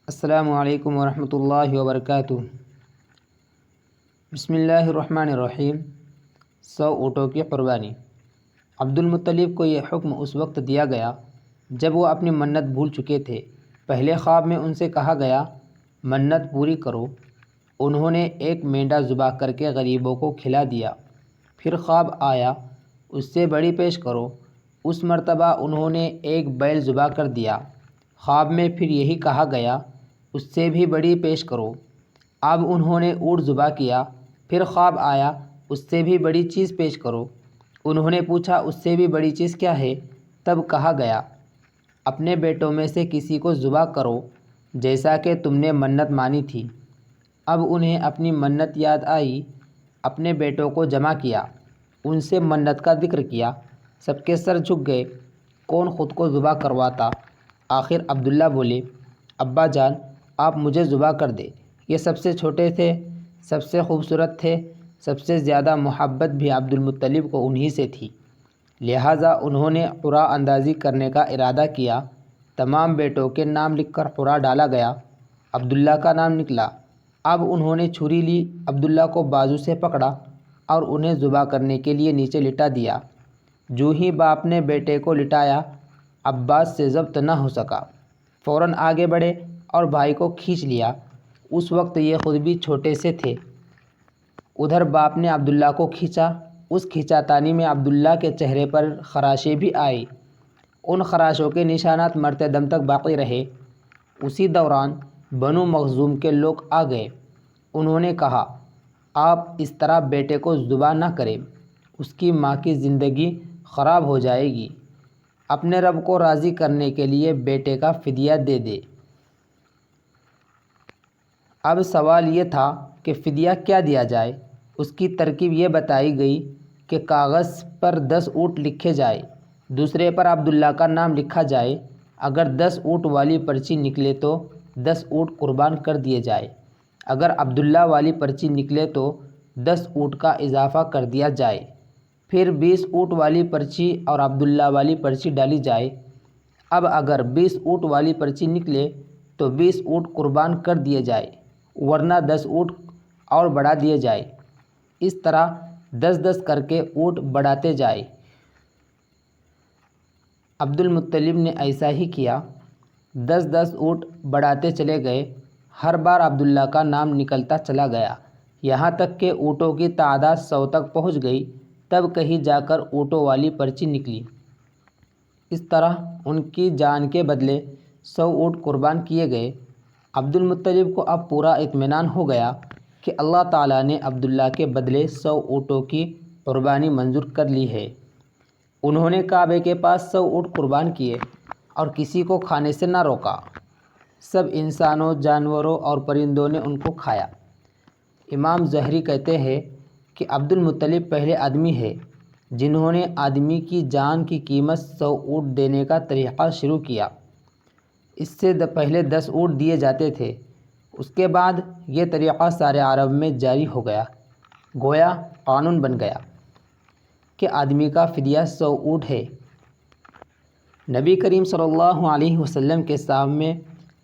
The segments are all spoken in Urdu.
السلام علیکم ورحمۃ اللہ وبرکاتہ۔ بسم اللہ الرحمن الرحیم۔ 100 اونٹوں کی قربانی۔ عبد المطلب کو یہ حکم اس وقت دیا گیا جب وہ اپنی منت بھول چکے تھے۔ پہلے خواب میں ان سے کہا گیا منت پوری کرو۔ انہوں نے ایک مینڈا ذبح کر کے غریبوں کو کھلا دیا۔ پھر خواب آیا اس سے بڑی پیش کرو۔ اس مرتبہ انہوں نے ایک بیل ذبح کر دیا۔ خواب میں پھر یہی کہا گیا اس سے بھی بڑی پیش کرو۔ اب انہوں نے اونٹ ذبح کیا۔ پھر خواب آیا اس سے بھی بڑی چیز پیش کرو۔ انہوں نے پوچھا اس سے بھی بڑی چیز کیا ہے؟ تب کہا گیا اپنے بیٹوں میں سے کسی کو ذبح کرو جیسا کہ تم نے منت مانی تھی۔ اب انہیں اپنی منت یاد آئی۔ اپنے بیٹوں کو جمع کیا، ان سے منت کا ذکر کیا۔ سب کے سر جھک گئے، کون خود کو ذبح کرواتا؟ آخر عبداللہ بولے ابا جان آپ مجھے ذبح کر دے۔ یہ سب سے چھوٹے تھے، سب سے خوبصورت تھے، سب سے زیادہ محبت بھی عبد المطلب کو انہی سے تھی، لہٰذا انہوں نے قرعہ اندازی کرنے کا ارادہ کیا۔ تمام بیٹوں کے نام لکھ کر قرعہ ڈالا گیا۔ عبداللہ کا نام نکلا۔ اب انہوں نے چھری لی، عبداللہ کو بازو سے پکڑا اور انہیں ذبح کرنے کے لیے نیچے لٹا دیا۔ جو ہی باپ نے بیٹے کو لٹایا عباس سے ضبط نہ ہو سکا، فوراً آگے بڑھے اور بھائی کو کھینچ لیا۔ اس وقت یہ خود بھی چھوٹے سے تھے۔ ادھر باپ نے عبداللہ کو کھینچا۔ اس کھینچاتانی میں عبداللہ کے چہرے پر خراشیں بھی آئی۔ ان خراشوں کے نشانات مرتے دم تک باقی رہے۔ اسی دوران بنو مخزوم کے لوگ آ گئے۔ انہوں نے کہا آپ اس طرح بیٹے کو ذبح نہ کریں، اس کی ماں کی زندگی خراب ہو جائے گی۔ اپنے رب کو راضی کرنے کے لیے بیٹے کا فدیہ دے دے۔ اب سوال یہ تھا کہ فدیہ کیا دیا جائے؟ اس کی ترکیب یہ بتائی گئی کہ کاغذ پر 10 اونٹ لکھے جائے، دوسرے پر عبداللہ کا نام لکھا جائے۔ اگر 10 اونٹ والی پرچی نکلے تو 10 اونٹ قربان کر دیے جائے۔ اگر عبداللہ والی پرچی نکلے تو 10 اونٹ کا اضافہ کر دیا جائے۔ پھر 20 اونٹ والی پرچی اور عبداللہ والی پرچی ڈالی جائے۔ اب اگر 20 اونٹ والی پرچی نکلے تو 20 اونٹ قربان کر دیے جائے، ورنہ 10 اونٹ اور بڑھا دیے جائے۔ اس طرح 10 کر کے اونٹ بڑھاتے جائے۔ عبد المطلب نے ایسا ہی کیا۔ 10 اونٹ بڑھاتے چلے گئے۔ ہر بار عبداللہ کا نام نکلتا چلا گیا، یہاں تک کہ اونٹوں کی تعداد 100 تک پہنچ گئی۔ تب کہیں جا کر اونٹوں والی پرچی نکلی۔ اس طرح ان کی جان کے بدلے 100 اونٹ قربان کیے گئے۔ عبد المطلب کو اب پورا اطمینان ہو گیا کہ اللہ تعالیٰ نے عبداللہ کے بدلے 100 اونٹوں کی قربانی منظور کر لی ہے۔ انہوں نے کعبے کے پاس 100 اونٹ قربان کیے اور کسی کو کھانے سے نہ روکا۔ سب انسانوں، جانوروں اور پرندوں نے ان کو کھایا۔ امام زہری کہتے ہیں کہ عبد المطلب پہلے آدمی ہے جنہوں نے آدمی کی جان کی قیمت 100 اونٹ دینے کا طریقہ شروع کیا۔ اس سے پہلے 10 اونٹ دیے جاتے تھے۔ اس کے بعد یہ طریقہ سارے عرب میں جاری ہو گیا، گویا قانون بن گیا کہ آدمی کا فدیہ 100 اونٹ ہے۔ نبی کریم صلی اللہ علیہ وسلم کے سامنے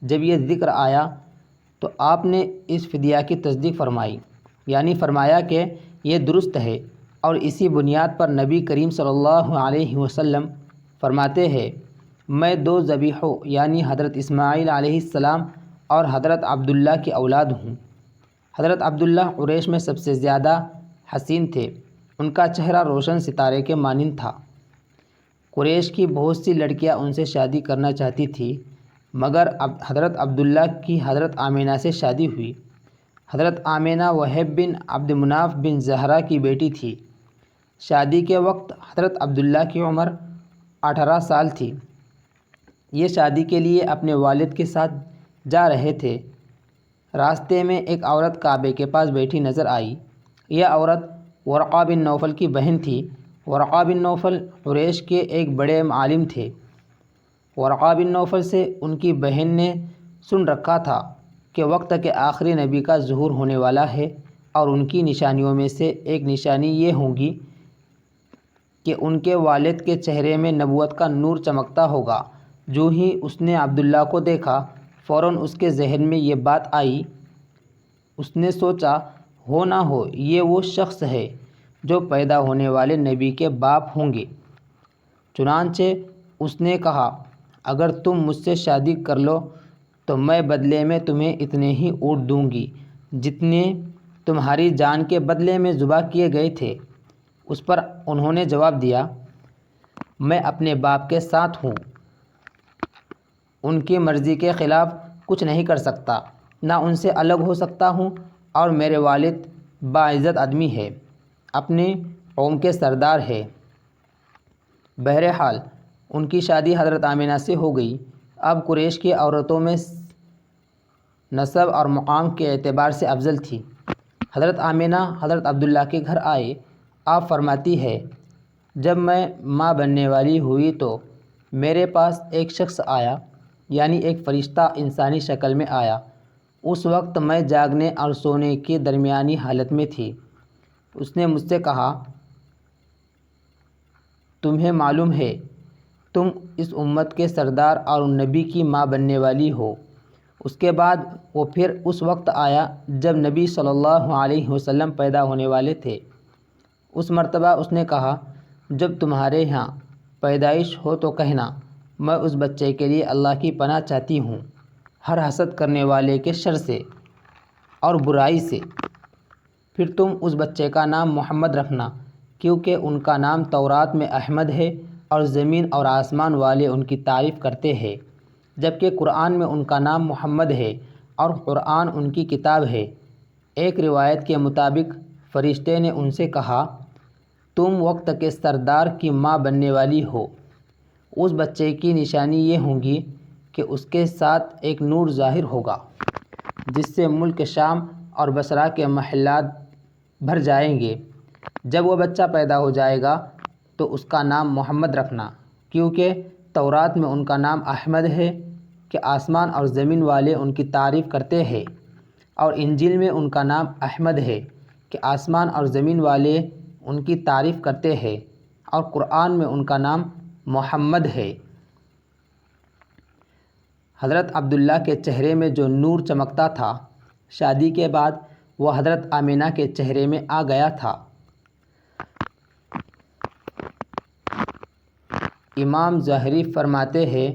جب یہ ذکر آیا تو آپ نے اس فدیہ کی تصدیق فرمائی، یعنی فرمایا کہ یہ درست ہے، اور اسی بنیاد پر نبی کریم صلی اللہ علیہ وسلم فرماتے ہیں میں 2 ذبیحوں یعنی حضرت اسماعیل علیہ السلام اور حضرت عبداللہ کی اولاد ہوں۔ حضرت عبداللہ قریش میں سب سے زیادہ حسین تھے۔ ان کا چہرہ روشن ستارے کے مانند تھا۔ قریش کی بہت سی لڑکیاں ان سے شادی کرنا چاہتی تھیں، مگر حضرت عبداللہ کی حضرت آمینہ سے شادی ہوئی۔ حضرت آمینہ وہب بن عبد مناف بن زہرہ کی بیٹی تھی۔ شادی کے وقت حضرت عبداللہ کی عمر 18 سال تھی۔ یہ شادی کے لیے اپنے والد کے ساتھ جا رہے تھے۔ راستے میں ایک عورت کعبے کے پاس بیٹھی نظر آئی۔ یہ عورت ورقہ بن نوفل کی بہن تھی۔ ورقہ بن نوفل قریش کے ایک بڑے عالم تھے۔ ورقہ بن نوفل سے ان کی بہن نے سن رکھا تھا کہ وقت کے آخری نبی کا ظہور ہونے والا ہے، اور ان کی نشانیوں میں سے ایک نشانی یہ ہوگی کہ ان کے والد کے چہرے میں نبوت کا نور چمکتا ہوگا۔ جو ہی اس نے عبداللہ کو دیکھا، فوراً اس کے ذہن میں یہ بات آئی۔ اس نے سوچا ہو نہ ہو یہ وہ شخص ہے جو پیدا ہونے والے نبی کے باپ ہوں گے۔ چنانچہ اس نے کہا اگر تم مجھ سے شادی کر لو تو میں بدلے میں تمہیں اتنے ہی اونٹ دوں گی جتنے تمہاری جان کے بدلے میں ذبح کیے گئے تھے۔ اس پر انہوں نے جواب دیا میں اپنے باپ کے ساتھ ہوں، ان کی مرضی کے خلاف کچھ نہیں کر سکتا، نہ ان سے الگ ہو سکتا ہوں، اور میرے والد باعزت آدمی ہے، اپنی قوم کے سردار ہے۔ بہرحال ان کی شادی حضرت آمنہ سے ہو گئی۔ اب قریش کی عورتوں میں نسب اور مقام کے اعتبار سے افضل تھی۔ حضرت آمنہ حضرت عبداللہ کے گھر آئے۔ آپ فرماتی ہے جب میں ماں بننے والی ہوئی تو میرے پاس ایک شخص آیا، یعنی ایک فرشتہ انسانی شکل میں آیا۔ اس وقت میں جاگنے اور سونے کی درمیانی حالت میں تھی۔ اس نے مجھ سے کہا تمہیں معلوم ہے تم اس امت کے سردار اور نبی کی ماں بننے والی ہو۔ اس کے بعد وہ پھر اس وقت آیا جب نبی صلی اللہ علیہ وسلم پیدا ہونے والے تھے۔ اس مرتبہ اس نے کہا جب تمہارے ہاں پیدائش ہو تو کہنا میں اس بچے کے لیے اللہ کی پناہ چاہتی ہوں ہر حسد کرنے والے کے شر سے اور برائی سے۔ پھر تم اس بچے کا نام محمد رکھنا، کیونکہ ان کا نام تورات میں احمد ہے اور زمین اور آسمان والے ان کی تعریف کرتے ہیں، جبکہ قرآن میں ان کا نام محمد ہے اور قرآن ان کی کتاب ہے۔ ایک روایت کے مطابق فرشتے نے ان سے کہا تم وقت کے سردار کی ماں بننے والی ہو۔ اس بچے کی نشانی یہ ہوگی کہ اس کے ساتھ ایک نور ظاہر ہوگا جس سے ملک شام اور بصرہ کے محلات بھر جائیں گے۔ جب وہ بچہ پیدا ہو جائے گا تو اس کا نام محمد رکھنا، کیونکہ تورات میں ان کا نام احمد ہے کہ آسمان اور زمین والے ان کی تعریف کرتے ہیں، اور انجیل میں ان کا نام احمد ہے کہ آسمان اور زمین والے ان کی تعریف کرتے ہیں، اور قرآن میں ان کا نام محمد ہے۔ حضرت عبداللہ کے چہرے میں جو نور چمکتا تھا شادی کے بعد وہ حضرت آمنہ کے چہرے میں آ گیا تھا۔ امام ظاہری فرماتے ہیں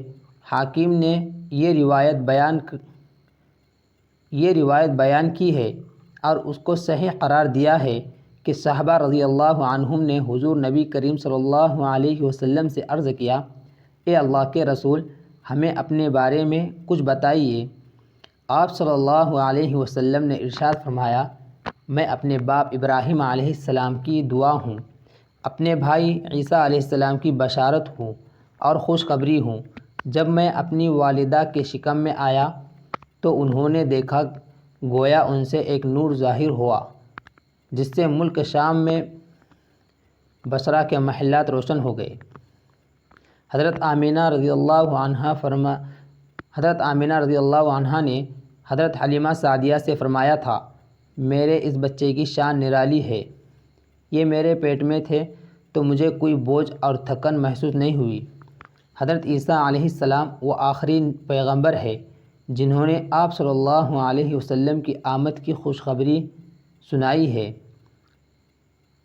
حاکم نے یہ روایت بیان کی ہے اور اس کو صحیح قرار دیا ہے کہ صحابہ رضی اللہ عنہم نے حضور نبی کریم صلی اللہ علیہ وسلم سے عرض کیا اے اللہ کے رسول ہمیں اپنے بارے میں کچھ بتائیے۔ آپ صلی اللہ علیہ وسلم نے ارشاد فرمایا میں اپنے باپ ابراہیم علیہ السلام کی دعا ہوں، اپنے بھائی عیسیٰ علیہ السلام کی بشارت ہوں اور خوشخبری ہوں۔ جب میں اپنی والدہ کے شکم میں آیا تو انہوں نے دیکھا گویا ان سے ایک نور ظاہر ہوا جس سے ملک شام میں بصرہ کے محلات روشن ہو گئے۔ حضرت آمنہ رضی اللہ عنہا نے حضرت حلیمہ سعدیہ سے فرمایا تھا میرے اس بچے کی شان نرالی ہے، یہ میرے پیٹ میں تھے تو مجھے کوئی بوجھ اور تھکن محسوس نہیں ہوئی۔ حضرت عیسیٰ علیہ السلام وہ آخری پیغمبر ہے جنہوں نے آپ صلی اللہ علیہ وسلم کی آمد کی خوشخبری سنائی ہے۔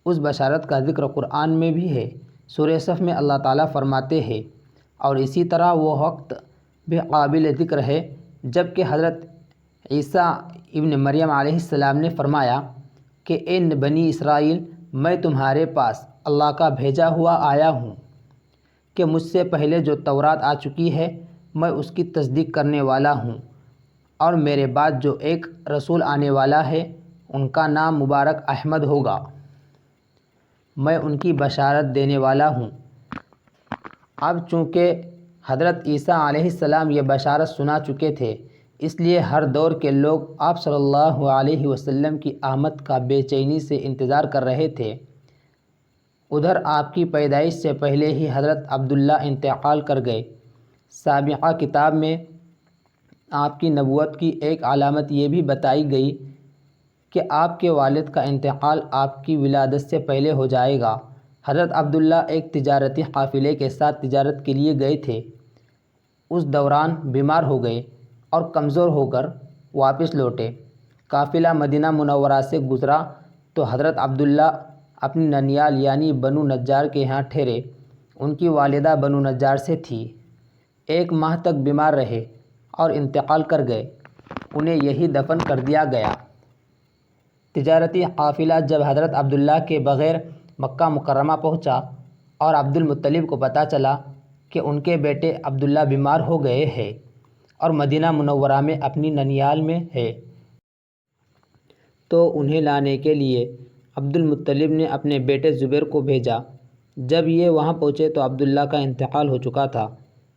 اس بشارت کا ذکر قرآن میں بھی ہے۔ سورہ صف میں اللہ تعالیٰ فرماتے ہیں اور اسی طرح وہ وقت بھی قابل ذکر ہے جب کہ حضرت عیسیٰ ابن مریم علیہ السلام نے فرمایا کہ اے بنی اسرائیل میں تمہارے پاس اللہ کا بھیجا ہوا آیا ہوں کہ مجھ سے پہلے جو تورات آ چکی ہے میں اس کی تصدیق کرنے والا ہوں، اور میرے بعد جو ایک رسول آنے والا ہے ان کا نام مبارک احمد ہوگا، میں ان کی بشارت دینے والا ہوں۔ اب چونکہ حضرت عیسیٰ علیہ السلام یہ بشارت سنا چکے تھے اس لیے ہر دور کے لوگ آپ صلی اللہ علیہ وسلم کی آمد کا بے چینی سے انتظار کر رہے تھے۔ ادھر آپ کی پیدائش سے پہلے ہی حضرت عبداللہ انتقال کر گئے۔ سابقہ کتاب میں آپ کی نبوت کی ایک علامت یہ بھی بتائی گئی کہ آپ کے والد کا انتقال آپ کی ولادت سے پہلے ہو جائے گا۔ حضرت عبداللہ ایک تجارتی قافلے کے ساتھ تجارت کے لیے گئے تھے، اس دوران بیمار ہو گئے۔ اور کمزور ہو کر واپس لوٹے۔ قافلہ مدینہ منورہ سے گزرا تو حضرت عبداللہ اپنی ننیال یعنی بنو نجار کے یہاں ٹھہرے۔ ان کی والدہ بنو نجار سے تھی۔ 1 ماہ تک بیمار رہے اور انتقال کر گئے۔ انہیں یہی دفن کر دیا گیا۔ تجارتی قافلہ جب حضرت عبداللہ کے بغیر مکہ مکرمہ پہنچا اور عبد المطلب کو پتہ چلا کہ ان کے بیٹے عبداللہ بیمار ہو گئے ہیں اور مدینہ منورہ میں اپنی ننیال میں ہے، تو انہیں لانے کے لیے عبد المطلب نے اپنے بیٹے زبیر کو بھیجا۔ جب یہ وہاں پہنچے تو عبداللہ کا انتقال ہو چکا تھا۔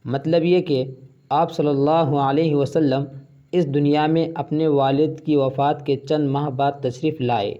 مطلب یہ کہ آپ صلی اللہ علیہ وسلم اس دنیا میں اپنے والد کی وفات کے چند ماہ بعد تشریف لائے۔